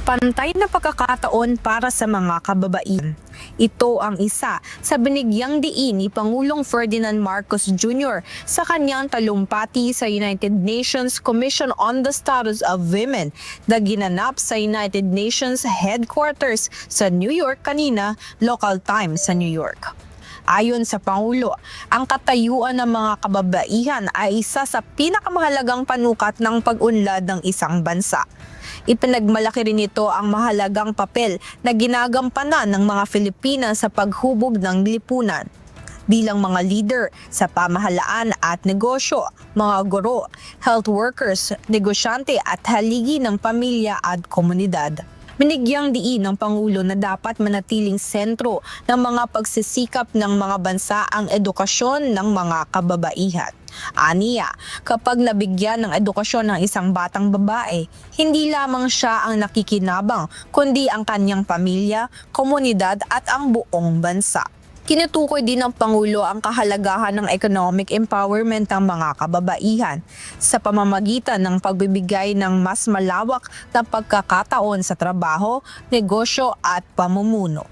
Pantay na pagkakataon para sa mga kababaihan. Ito ang isa sa binigyang diin ni Pangulong Ferdinand Marcos Jr. sa kanyang talumpati sa United Nations Commission on the Status of Women na ginanap sa United Nations Headquarters sa New York kanina, local time sa New York. Ayon sa Pangulo, ang katayuan ng mga kababaihan ay isa sa pinakamahalagang panukat ng pag-unlad ng isang bansa. Ipinagmalaki rin ito ang mahalagang papel na ginagampanan ng mga Filipina sa paghubog ng lipunan. Bilang mga leader sa pamahalaan at negosyo, mga guro, health workers, negosyante at haligi ng pamilya at komunidad. Binigyang diin ng Pangulo na dapat manatiling sentro ng mga pagsisikap ng mga bansa ang edukasyon ng mga kababaihan. Aniya, kapag nabigyan ng edukasyon ng isang batang babae, hindi lamang siya ang nakikinabang, kundi ang kanyang pamilya, komunidad at ang buong bansa. Tinutukoy din ng Pangulo ang kahalagahan ng economic empowerment ng mga kababaihan sa pamamagitan ng pagbibigay ng mas malawak na pagkakataon sa trabaho, negosyo at pamumuno.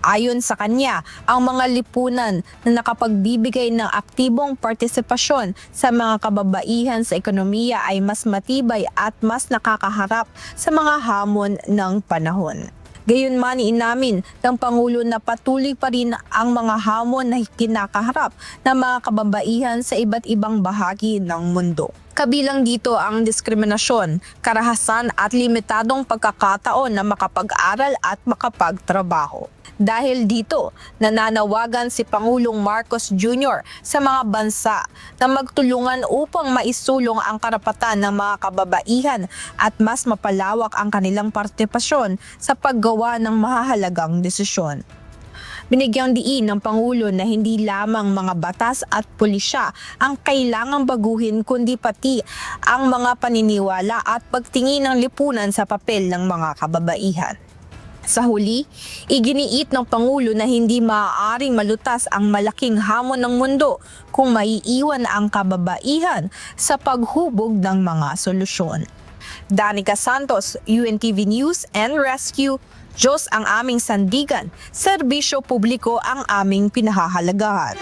Ayon sa kanya, ang mga lipunan na nakapagbibigay ng aktibong partisipasyon sa mga kababaihan sa ekonomiya ay mas matibay at mas nakakaharap sa mga hamon ng panahon. Gayunman inamin ng Pangulo na patuloy pa rin ang mga hamon na kinakaharap ng mga kababaihan sa iba't ibang bahagi ng mundo. Kabilang dito ang diskriminasyon, karahasan at limitadong pagkakataon na makapag-aral at makapagtrabaho. Dahil dito, nananawagan si Pangulong Marcos Jr. sa mga bansa na magtulungan upang maisulong ang karapatan ng mga kababaihan at mas mapalawak ang kanilang partisipasyon sa paggawa ng mahahalagang desisyon. Binigyang diin ng Pangulo na hindi lamang mga batas at pulisya ang kailangang baguhin kundi pati ang mga paniniwala at pagtingin ng lipunan sa papel ng mga kababaihan. Sa huli, iginiit ng Pangulo na hindi maaaring malutas ang malaking hamon ng mundo kung maiiwan ang kababaihan sa paghubog ng mga solusyon. Danica Santos, UNTV News and Rescue. Diyos ang aming sandigan, serbisyo publiko ang aming pinahahalagahan.